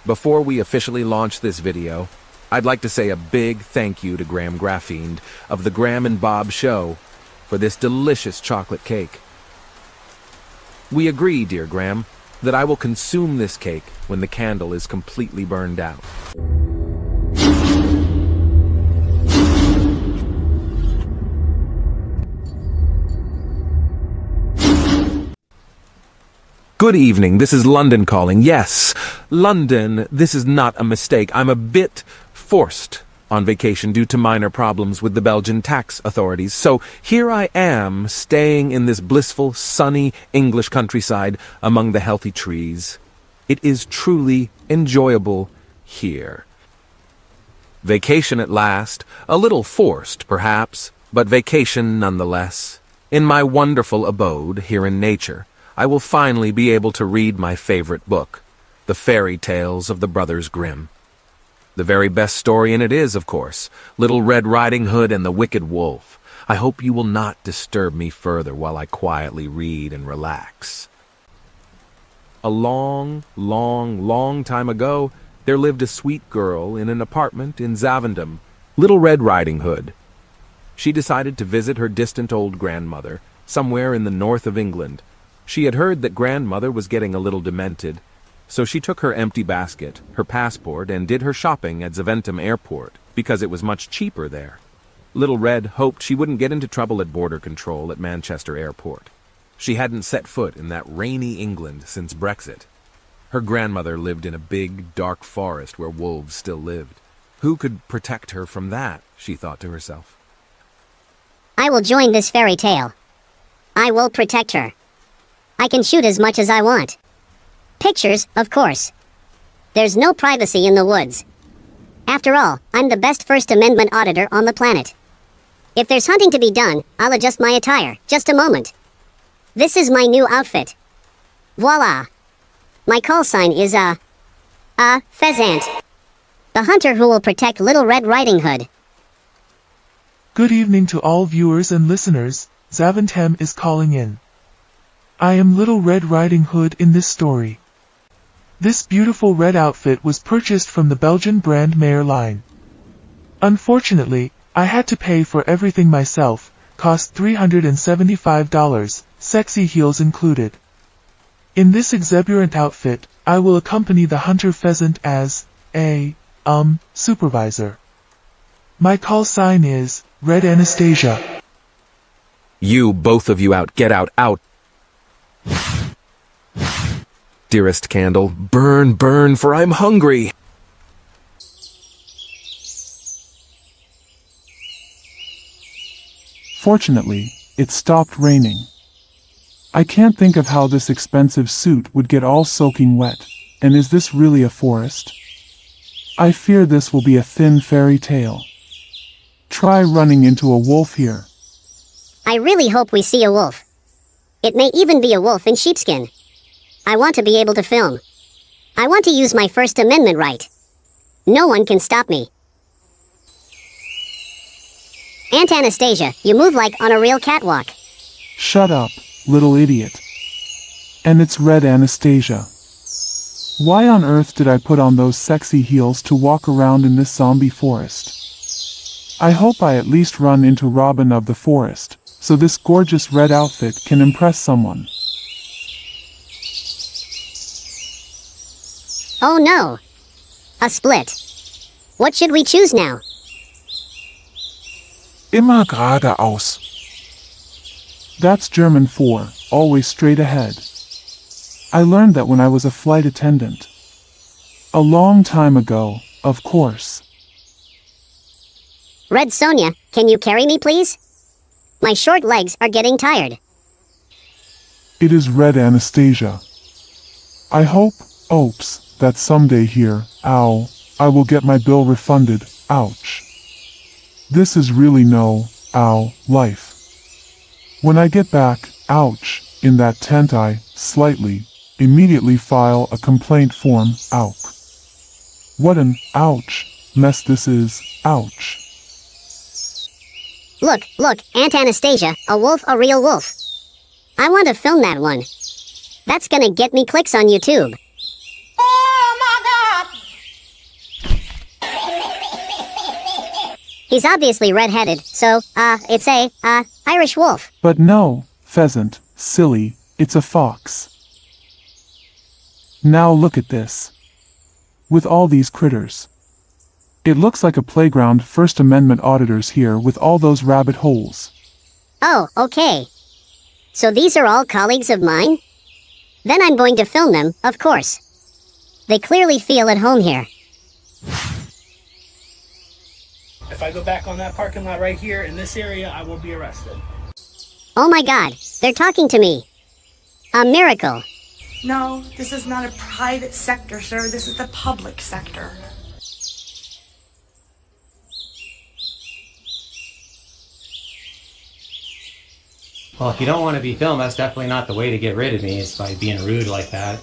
Before we officially launch this video, I'd like to say a big thank you to Graham Grafffiend of the Graham and Bob Show for this delicious chocolate cake. We agree, dear Graham, that I will consume this cake when the candle is completely burned out. Good evening, this is London calling. Yes, London, this is not a mistake. I'm a bit forced on vacation due to minor problems with the Belgian tax authorities. So here I am, staying in this blissful, sunny English countryside among the healthy trees. It is truly enjoyable here. Vacation at last, a little forced perhaps, but vacation nonetheless. In my wonderful abode here in nature, I will finally be able to read my favorite book, the fairy tales of the Brothers Grimm. The very best story in it is, of course, Little Red Riding Hood and the Wicked Wolf. I hope you will not disturb me further while I quietly read and relax. A long, long, long time ago, there lived a sweet girl in an apartment in Zavendam, Little Red Riding Hood. She decided to visit her distant old grandmother, somewhere in the north of England. She had heard that grandmother was getting a little demented, so she took her empty basket, her passport, and did her shopping at Zaventem Airport, because it was much cheaper there. Little Red hoped she wouldn't get into trouble at border control at Manchester Airport. She hadn't set foot in that rainy England since Brexit. Her grandmother lived in a big, dark forest where wolves still lived. Who could protect her from that, she thought to herself. I will join this fairy tale. I will protect her. I can shoot as much as I want. Pictures, of course. There's no privacy in the woods. After all, I'm the best First Amendment auditor on the planet. If there's hunting to be done, I'll adjust my attire. Just a moment. This is my new outfit. Voila! My call sign is pheasant. The hunter who will protect Little Red Riding Hood. Good evening to all viewers and listeners. Zaventem is calling in. I am Little Red Riding Hood in this story. This beautiful red outfit was purchased from the Belgian brand Mayer line. Unfortunately, I had to pay for everything myself, cost $375, sexy heels included. In this exuberant outfit, I will accompany the hunter pheasant as a supervisor. My call sign is Red Anastasia. You, both of you out, get out, out! Dearest candle, burn, burn, for I'm hungry. Fortunately, it stopped raining. I can't think of how this expensive suit would get all soaking wet, and is this really a forest? I fear this will be a thin fairy tale. Try running into a wolf here. I really hope we see a wolf. It may even be a wolf in sheepskin. I want to be able to film. I want to use my First Amendment right. No one can stop me. Aunt Anastasia, you move like on a real catwalk. Shut up, little idiot. And it's Red Anastasia. Why on earth did I put on those sexy heels to walk around in this zombie forest? I hope I at least run into Robin of the Forest, so this gorgeous red outfit can impress someone. Oh no! A split. What should we choose now? Immer geradeaus. That's German for, always straight ahead. I learned that when I was a flight attendant. A long time ago, of course. Red Sonia, can you carry me please? My short legs are getting tired. It is Red Anastasia. I hope, oops, that someday here, ow, I will get my bill refunded, ouch. This is really no, ow, life. When I get back, ouch, in that tent I, immediately file a complaint form, ouch. What an, ouch, mess this is, ouch. Look, Aunt Anastasia, a wolf, a real wolf. I want to film that one. That's gonna get me clicks on YouTube. Oh my God! He's obviously red-headed, so, it's a, Irish wolf. But no, pheasant, silly, it's a fox. Now look at this. With all these critters. It looks like a playground. First Amendment auditors here with all those rabbit holes. Oh, okay. So these are all colleagues of mine? Then I'm going to film them, of course. They clearly feel at home here. If I go back on that parking lot right here in this area, I will be arrested. Oh my God, they're talking to me. A miracle. No, this is not a private sector, sir. This is the public sector. Well, if you don't want to be filmed, that's definitely not the way to get rid of me, is by being rude like that.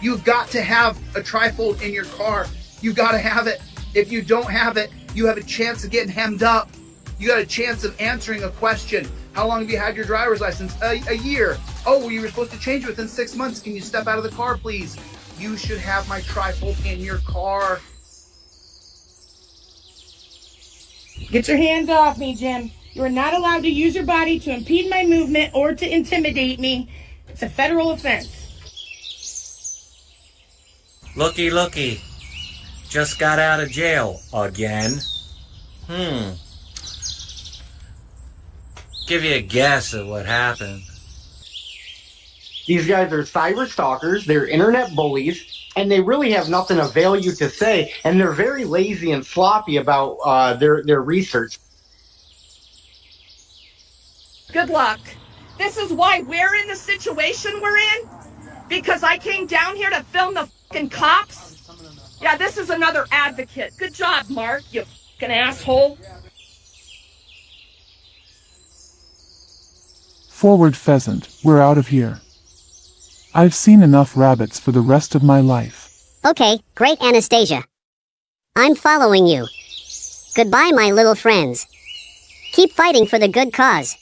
You've got to have a trifold in your car. You got to have it. If you don't have it, you have a chance of getting hemmed up. You got a chance of answering a question. How long have you had your driver's license? A year. Oh, well, you were supposed to change it within 6 months. Can you step out of the car, please? You should have my trifold in your car. Get your hands off me, Jim. You are not allowed to use your body to impede my movement or to intimidate me. It's a federal offense. Looky, looky. Just got out of jail again. Give you a guess at what happened. These guys are cyber stalkers, they're internet bullies, and they really have nothing of value to say, and they're very lazy and sloppy about their research. Good luck. This is why we're in the situation we're in? Because I came down here to film the fucking cops? Yeah, this is another advocate. Good job, Mark, you fucking asshole. Forward, pheasant, we're out of here. I've seen enough rabbits for the rest of my life. Okay, great Anastasia. I'm following you. Goodbye, my little friends. Keep fighting for the good cause.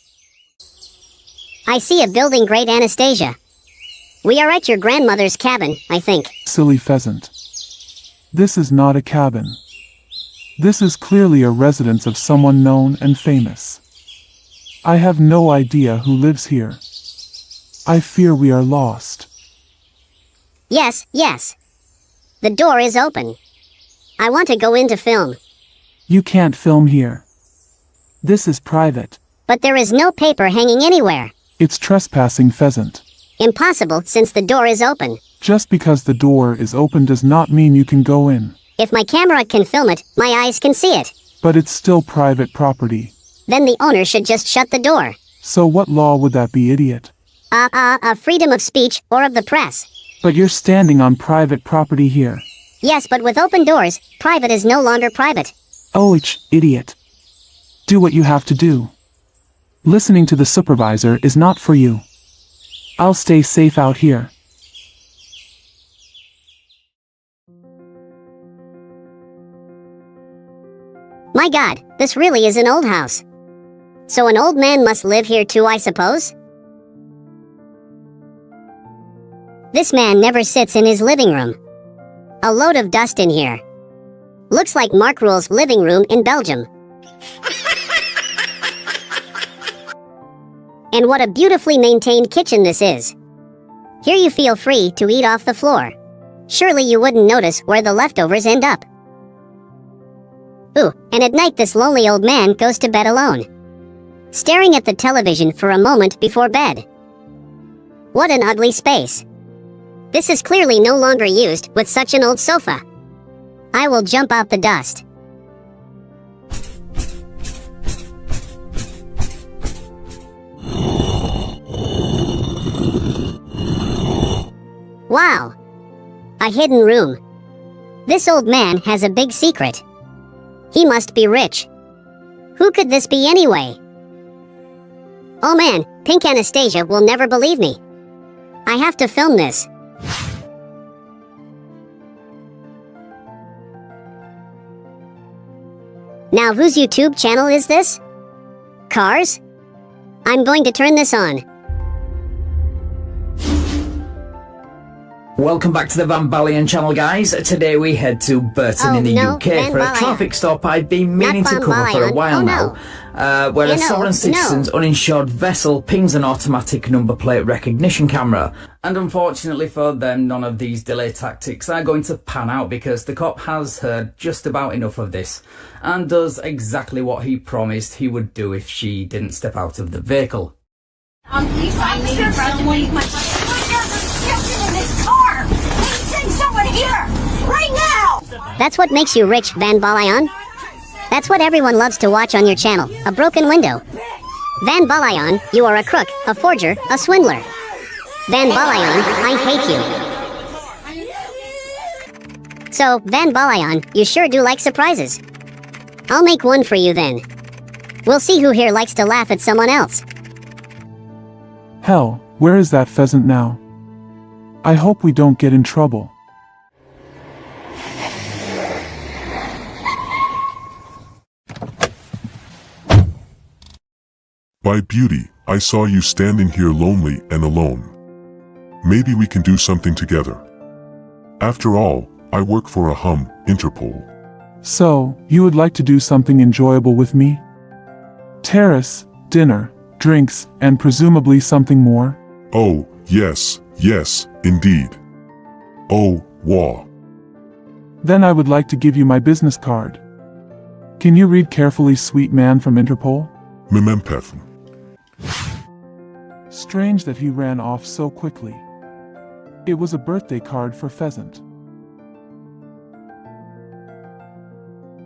I see a building, great Anastasia. We are at your grandmother's cabin, I think. Silly pheasant. This is not a cabin. This is clearly a residence of someone known and famous. I have no idea who lives here. I fear we are lost. Yes, yes. The door is open. I want to go in to film. You can't film here. This is private. But there is no paper hanging anywhere. It's trespassing, pheasant. Impossible, since the door is open. Just because the door is open does not mean you can go in. If my camera can film it, my eyes can see it. But it's still private property. Then the owner should just shut the door. So what law would that be, idiot? Freedom of speech or of the press. But you're standing on private property here. Yes, but with open doors, private is no longer private. Oh, idiot. Do what you have to do. Listening to the supervisor is not for you. I'll stay safe out here. My God, this really is an old house. So an old man must live here too, I suppose? This man never sits in his living room. A load of dust in here. Looks like Mark Rule's living room in Belgium. And what a beautifully maintained kitchen this is. Here you feel free to eat off the floor. Surely you wouldn't notice where the leftovers end up. Ooh, and at night this lonely old man goes to bed alone, staring at the television for a moment before bed. What an ugly space. This is clearly no longer used with such an old sofa. I will jump out the dust. Wow! A hidden room. This old man has a big secret. He must be rich. Who could this be anyway? Oh man, Pink Anastasia will never believe me. I have to film this. Now whose YouTube channel is this? Cars? I'm going to turn this on. Welcome back to the Van Balion channel, guys. Today we head to Burton in the UK for a traffic stop I've been meaning to cover for a while now, where a sovereign citizen's uninsured vessel pings an automatic number plate recognition camera. And unfortunately for them, none of these delay tactics are going to pan out because the cop has heard just about enough of this and does exactly what he promised he would do if she didn't step out of the vehicle. Police officer, someone in this car! Please send someone here! Right now! That's what makes you rich, Van Balion. That's what everyone loves to watch on your channel, a broken window. Van Balion, you are a crook, a forger, a swindler. Van Balion, I hate you. So, Van Balion, you sure do like surprises. I'll make one for you then. We'll see who here likes to laugh at someone else. Hell, where is that pheasant now? I hope we don't get in trouble. By beauty, I saw you standing here lonely and alone. Maybe we can do something together. After all, I work for Interpol. So, you would like to do something enjoyable with me? Terrace, dinner, drinks, and presumably something more? Oh, yes, indeed. Oh, wow. Then I would like to give you my business card. Can you read carefully, sweet man from Interpol? Memempeth. Strange that he ran off so quickly. It was a birthday card for Pheasant.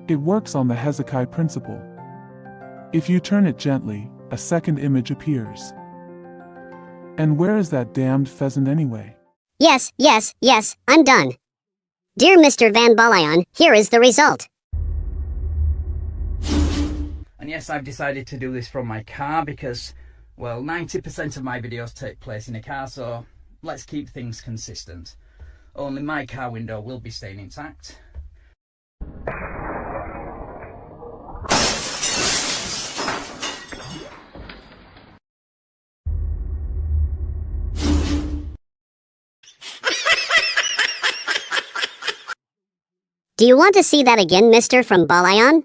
It works on the Hezekiah principle. If you turn it gently, a second image appears. And where is that damned pheasant anyway? Yes, I'm done. Dear Mr. Van Balion, here is the result. And yes, I've decided to do this from my car because, well, 90% of my videos take place in a car, so let's keep things consistent. Only my car window will be staying intact. Do you want to see that again, Mr. from Balion?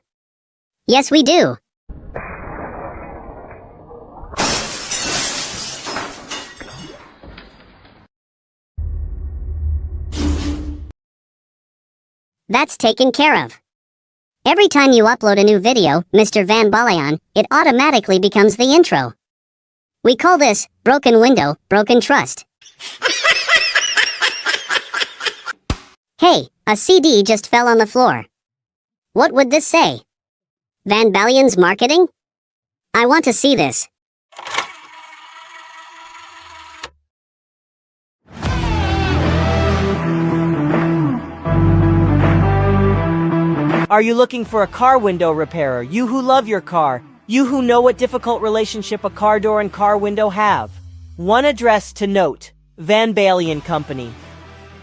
Yes, we do. That's taken care of. Every time you upload a new video, Mr. Van Balion, it automatically becomes the intro. We call this broken window, broken trust. Hey, a CD just fell on the floor. What would this say? Van Balion's marketing? I want to see this. Are you looking for a car window repairer? You who love your car. You who know what difficult relationship a car door and car window have. One address to note. Van Balion Company.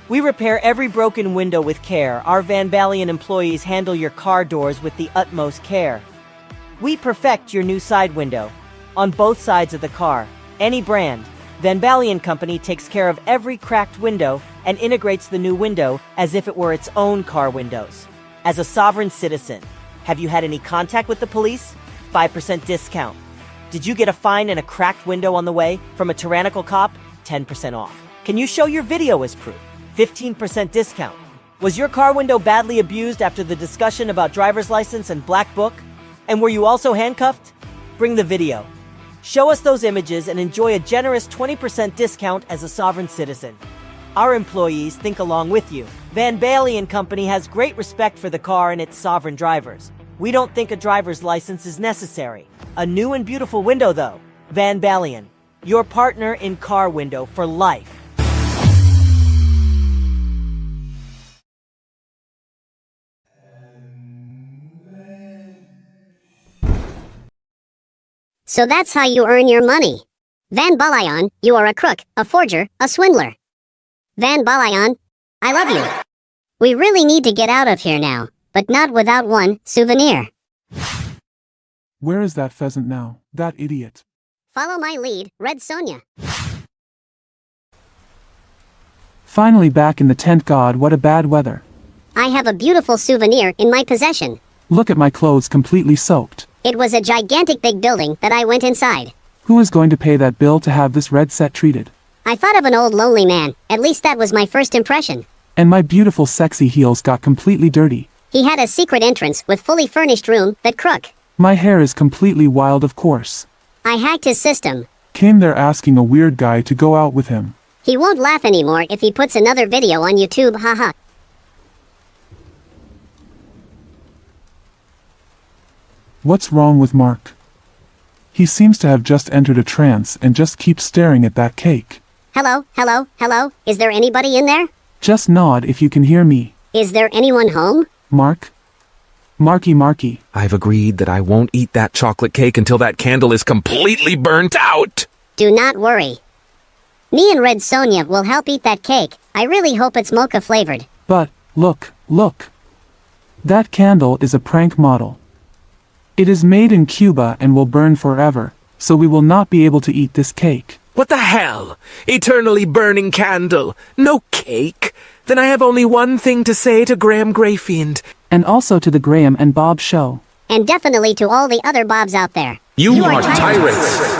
We repair every broken window with care. Our Van Balion employees handle your car doors with the utmost care. We perfect your new side window. On both sides of the car. Any brand. Van Balion Company takes care of every cracked window and integrates the new window as if it were its own car windows. As a sovereign citizen, have you had any contact with the police? 5% discount. Did you get a fine and a cracked window on the way from a tyrannical cop? 10% off. Can you show your video as proof? 15% discount. Was your car window badly abused after the discussion about driver's license and black book? And were you also handcuffed? Bring the video. Show us those images and enjoy a generous 20% discount as a sovereign citizen. Our employees think along with you. Van Balion Company has great respect for the car and its sovereign drivers. We don't think a driver's license is necessary. A new and beautiful window though. Van Balion, your partner in car window for life. So that's how you earn your money. Van Balion, you are a crook, a forger, a swindler. Van Balion, I love you. We really need to get out of here now, but not without one souvenir. Where is that pheasant now, that idiot? Follow my lead, Red Sonja. Finally back in the tent. God, what a bad weather. I have a beautiful souvenir in my possession. Look at my clothes completely soaked. It was a gigantic big building that I went inside. Who is going to pay that bill to have this red set treated? I thought of an old lonely man. At least that was my first impression. And my beautiful sexy heels got completely dirty. He had a secret entrance with fully furnished room that crook. My hair is completely wild, of course. I hacked his system. Came there asking a weird guy to go out with him. He won't laugh anymore if he puts another video on YouTube, haha. What's wrong with Mark? He seems to have just entered a trance and just keeps staring at that cake. Hello, hello, hello, is there anybody in there? Just nod if you can hear me. Is there anyone home? Mark? Marky. I've agreed that I won't eat that chocolate cake until that candle is completely burnt out. Do not worry. Me and Red Sonja will help eat that cake. I really hope it's mocha flavored. But, look. That candle is a prank model. It is made in Cuba and will burn forever, so we will not be able to eat this cake. What the hell? Eternally burning candle. No cake? Then I have only one thing to say to Graham Greyfiend. And also to the Graham and Bob show. And definitely to all the other Bobs out there. You are tyrants.